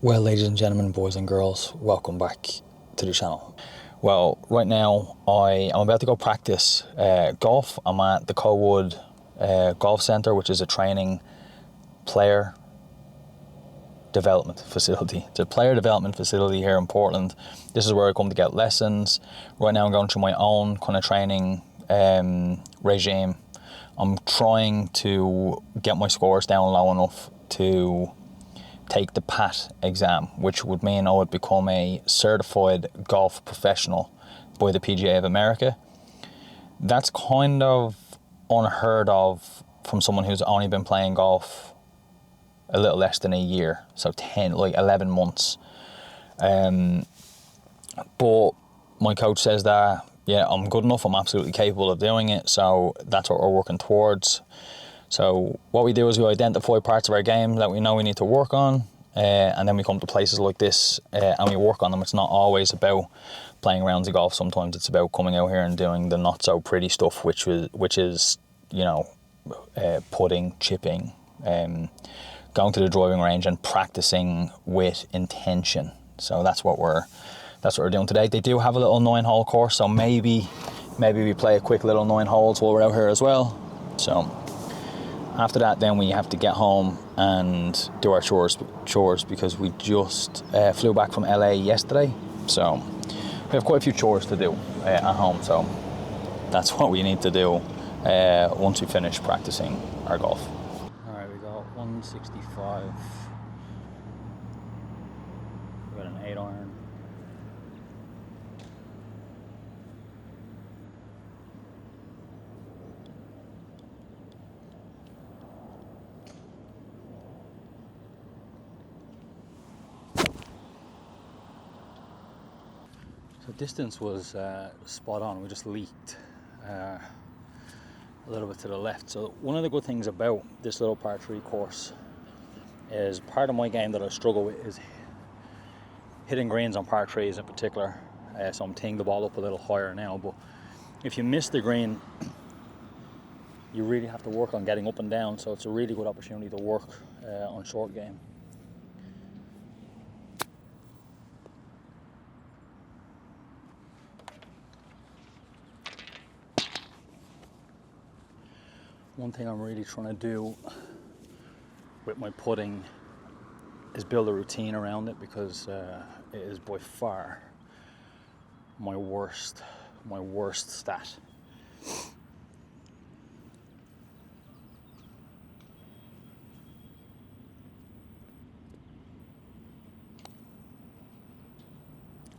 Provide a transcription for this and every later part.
Well, ladies and gentlemen, boys and girls, welcome back to the channel. Well, right now I'm about to go practice golf. I'm at the Colwood Golf Centre, which is a training player development facility. It's a player development facility here in Portland. This is where I come to get lessons. Right now I'm going through my own kind of training regime. I'm trying to get my scores down low enough to take the PAT exam, which would mean I would become a certified golf professional by the PGA of America. That's kind of unheard of from someone who's only been playing golf a little less than a year, so 11 months. But my coach says that, yeah, I'm good enough, I'm absolutely capable of doing it, so that's what we're working towards. So what we do is we identify parts of our game that we know we need to work on, and then we come to places like this and we work on them. It's not always about playing rounds of golf. Sometimes it's about coming out here and doing the not so pretty stuff, which is putting, chipping, going to the driving range and practicing with intention. So that's what we're doing today. They do have a little 9-hole course, so maybe we play a quick little 9 holes while we're out here as well. So after that, then we have to get home and do our chores because we just flew back from LA yesterday. So we have quite a few chores to do at home. So that's what we need to do once we finish practicing our golf. All right, we got 165. We got an 8-iron. The distance was spot on. We just leaked a little bit to the left. So one of the good things about this little par 3 course is part of my game that I struggle with is hitting greens on par 3s in particular. So I'm teeing the ball up a little higher now, but if you miss the green, you really have to work on getting up and down. So it's a really good opportunity to work on short game. One thing I'm really trying to do with my putting is build a routine around it, because it is by far my worst stat.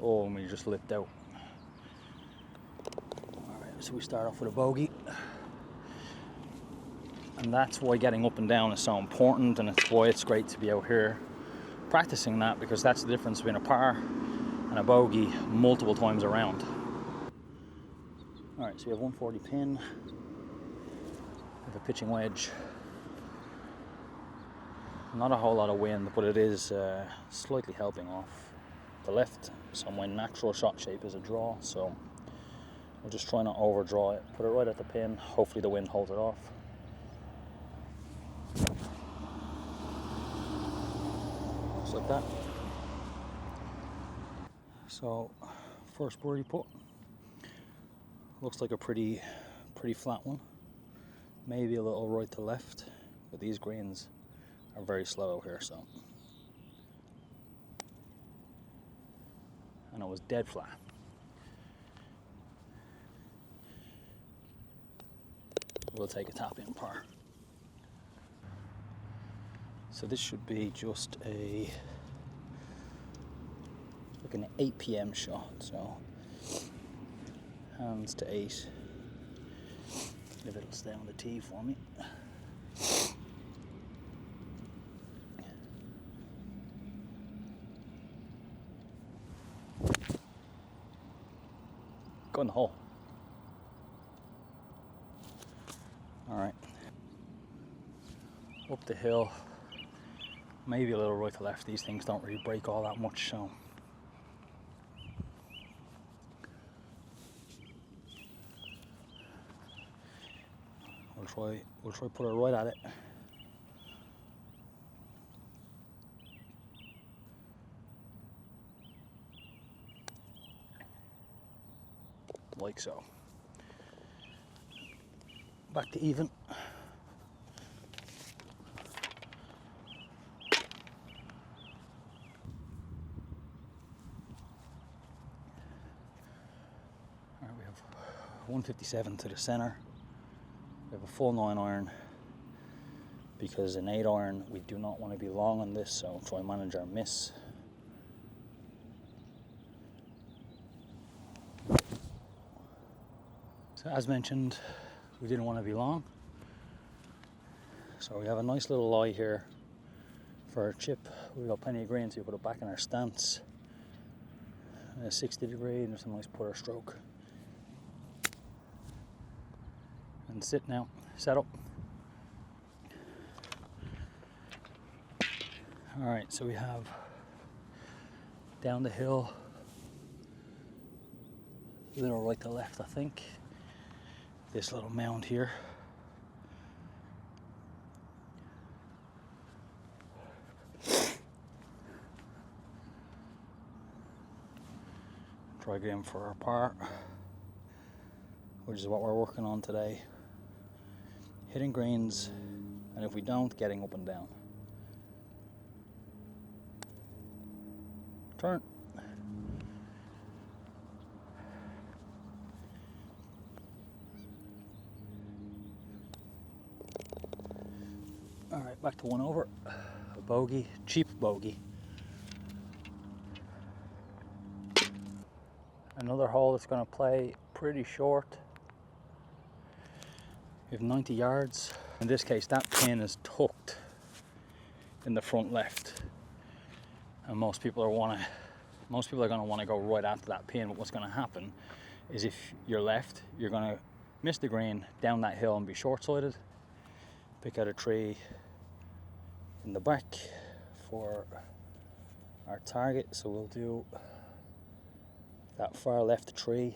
Oh, and we just lipped out. Alright, so we start off with a bogey. And that's why getting up and down is so important, and it's why it's great to be out here practicing that, because that's the difference between a par and a bogey multiple times around. Alright, so we have 140 pin. We have a pitching wedge. Not a whole lot of wind, but it is slightly helping off the left. So my natural shot shape is a draw, so I'll just try not overdraw it. Put it right at the pin. Hopefully the wind holds it off. Just like that. So first birdie putt. Looks like a pretty flat one. Maybe a little right to left, but these greens are very slow out here, so. And it was dead flat. We'll take a tap in par. So this should be just like an 8 p.m. shot. So hands to 8. If it'll stay on the tee for me. Go in the hole. All right. Up the hill. Maybe a little right to left. These things don't really break all that much, so. We'll try put it right at it. like so. Back to even. Alright, we have 157 to the center. We have a full 9 iron. Because an 8 iron, we do not want to be long on this, so try and manage our miss. So as mentioned, we didn't want to be long. So we have a nice little lie here for our chip. We've got plenty of green, so we put it back in our stance. A 60 degree, and there's a nice putter stroke. And sit now, set up. Alright, so we have down the hill, a little right to left I think, this little mound here. Try again for our par, which is what we're working on today. Hitting greens, and if we don't, getting up and down. Turn. Alright, back to 1 over. A bogey, cheap bogey. Another hole that's going to play pretty short. We have 90 yards. In this case, that pin is tucked in the front left. And most people are going to want to go right after that pin. But what's going to happen is if you're left, you're going to miss the green down that hill and be short-sighted. Pick out a tree in the back for our target. So we'll do that far left tree,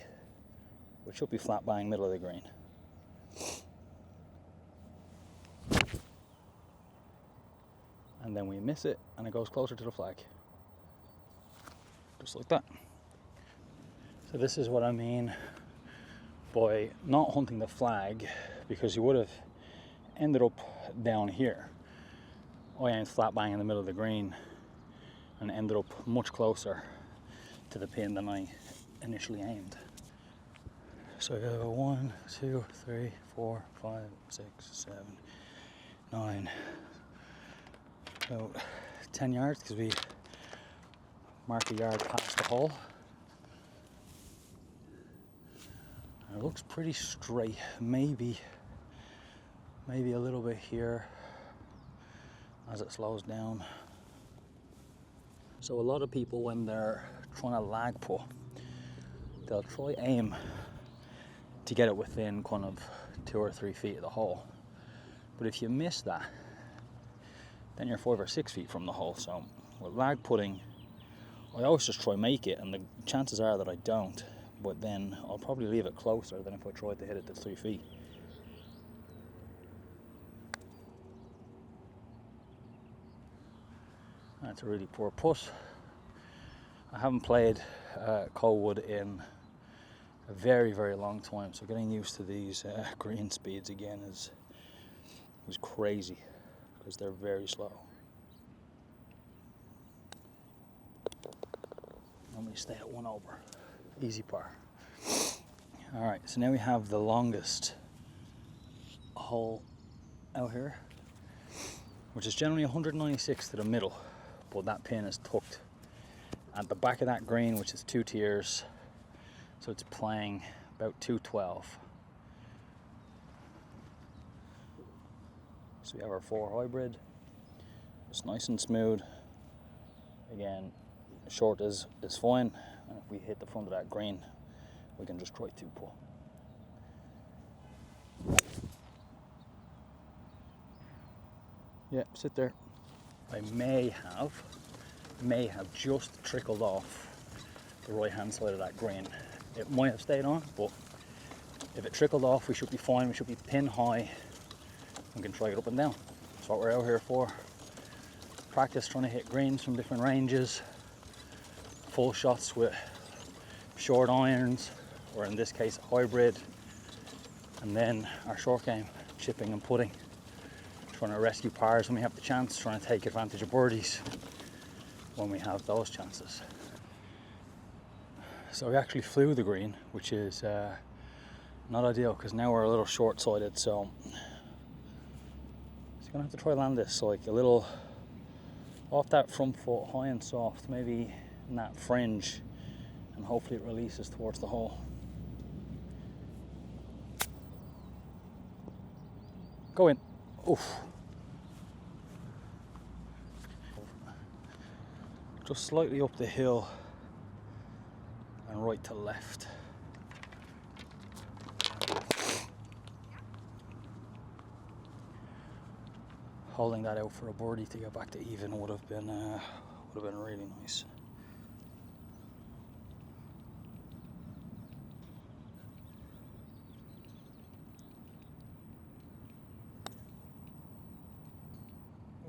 which will be flat bang middle of the green. And then we miss it, and it goes closer to the flag. Just like that. So this is what I mean by not hunting the flag, because you would have ended up down here. I aimed flat bang in the middle of the green and ended up much closer to the pin than I initially aimed. So I go 1, 2, 3, 4, 5, 6, 7, 9, about 10 yards because we mark a yard past the hole. And it looks pretty straight, maybe a little bit here as it slows down. So a lot of people, when they're trying to lag putt, they'll try aim to get it within kind of 2 or 3 feet of the hole. But if you miss that, then you're 5 or 6 feet from the hole. So with lag putting, I always just try make it, and the chances are that I don't, but then I'll probably leave it closer than if I tried to hit it to 3 feet. That's a really poor putt. I haven't played Colwood in a very, very long time, so getting used to these green speeds again is crazy because they're very slow. Let me stay at 1 over. Easy par. Alright, so now we have the longest hole out here, which is generally 196 to the middle, but that pin is tucked at the back of that green, which is 2 tiers, so it's playing about 212. So we have our 4 hybrid. It's nice and smooth. Again, short is fine, and if we hit the front of that green, we can just try 2 putt. Yeah, sit there. I may have just trickled off the right hand side of that green. It might have stayed on, but if it trickled off, we should be fine. We should be pin high and can try it up and down. That's what we're out here for. Practice trying to hit greens from different ranges, full shots with short irons, or in this case hybrid, and then our short game, chipping and putting, trying to rescue pars when we have the chance, trying to take advantage of birdies when we have those chances. So we actually flew the green, which is not ideal because now we're a little short-sighted, so gonna have to try land this like a little off that front foot, high and soft, maybe in that fringe, and hopefully it releases towards the hole. Go in. Oof. Just slightly up the hill and right to left. Holding that out for a birdie to get back to even would have been really nice.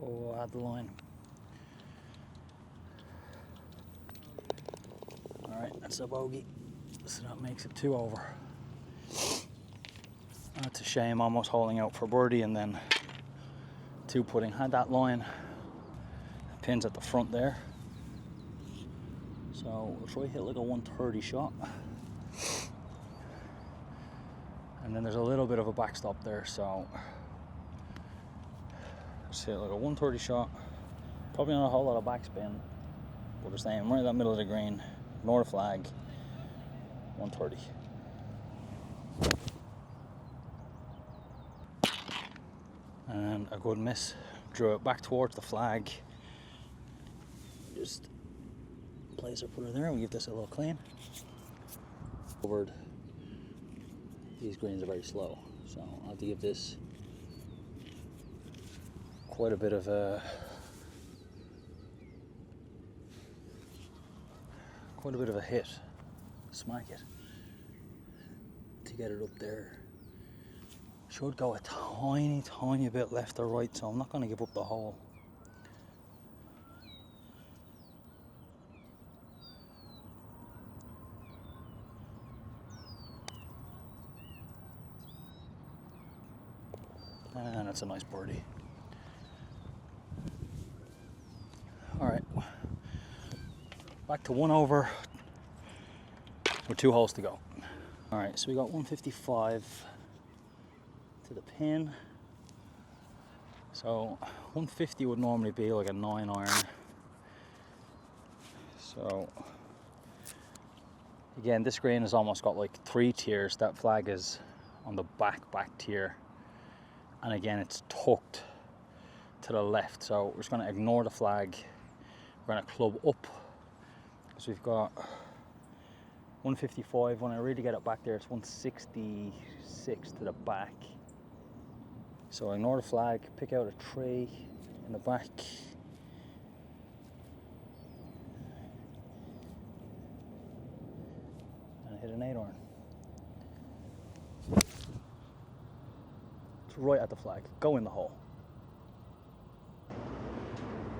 Oh, add the line. All right, that's a bogey, so that makes it 2 over. That's a shame, almost holding out for birdie and then 2 putting. Had that line, pins at the front there, so we'll try hit like a 130 shot, and then there's a little bit of a backstop there, so let's hit like a 130 shot. Probably not a whole lot of backspin, but we're staying right in that middle of the green, ignore the flag, 130. And a good miss. Drew it back towards the flag. Just place our putter there and we give this a little clean. Covered. These greens are very slow, so I'll have to give this quite a bit of a hit. Smack it to get it up there. Should go a tiny bit left or right, so I'm not going to give up the hole. And that's a nice birdie. All right, back to 1 over with 2 holes to go. All right, so we got 155 to the pin. So 150 would normally be like a 9 iron. So again, this green has almost got like 3 tiers. That flag is on the back tier, and again it's tucked to the left, so we're just going to ignore the flag. We're going to club up because we've got 155. When I really get it back there, it's 166 to the back. So ignore the flag, pick out a tree in the back. And hit an 8 iron. It's right at the flag. Go in the hole.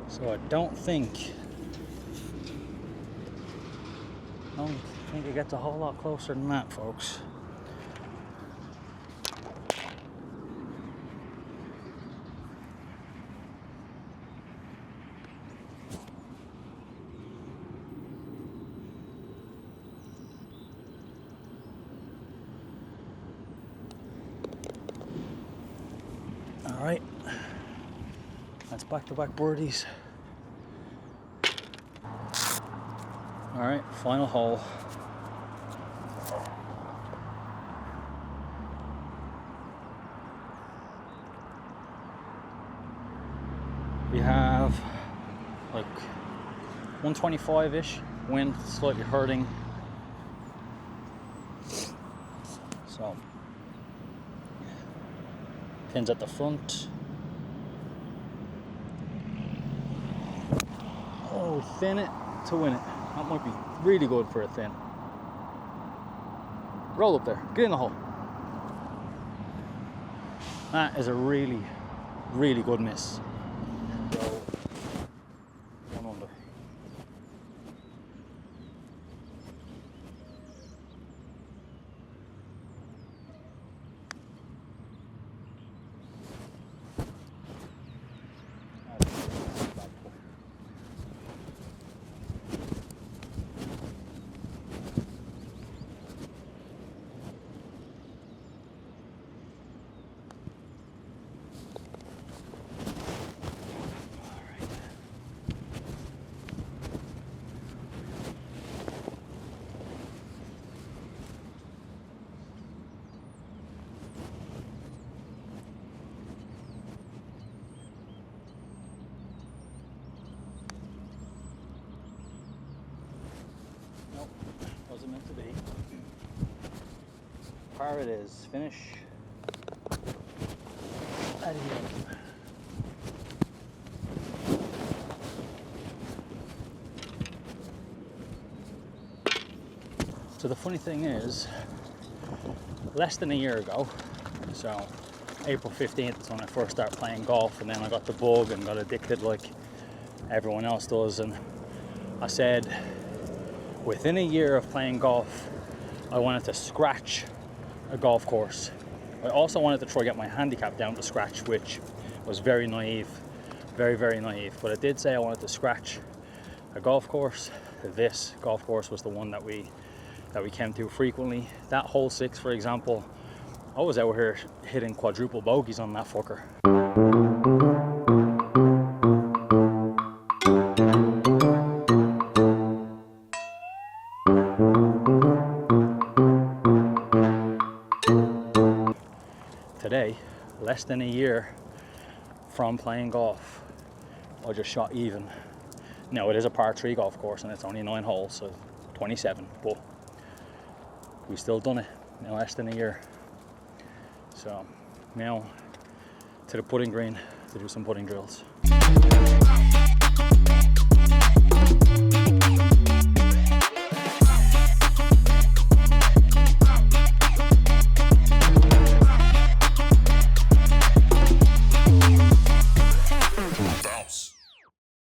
So I don't think it gets a whole lot closer than that, folks. All right, that's back-to-back birdies. All right, final hole. We have like 125-ish, wind slightly hurting. So pins at the front. Oh, thin it to win it. That might be really good for a thin. Roll up there, get in the hole. That is a really good miss. So, 1 under. Par it is. Finish. Adios. So the funny thing is, less than a year ago, so April 15th is when I first started playing golf, and then I got the bug and got addicted like everyone else does, and I said within a year of playing golf I wanted to scratch a golf course. I also wanted to try to get my handicap down to scratch, which was very naive, very naive, but I did say I wanted to scratch a golf course. This golf course was the one that we came to frequently. That hole 6, for example, I was out here hitting quadruple bogeys on that fucker. Today, less than a year from playing golf, I just shot even. Now it is a par 3 golf course and it's only 9 holes, so 27, but we still done it in less than a year. So now to the putting green to do some putting drills.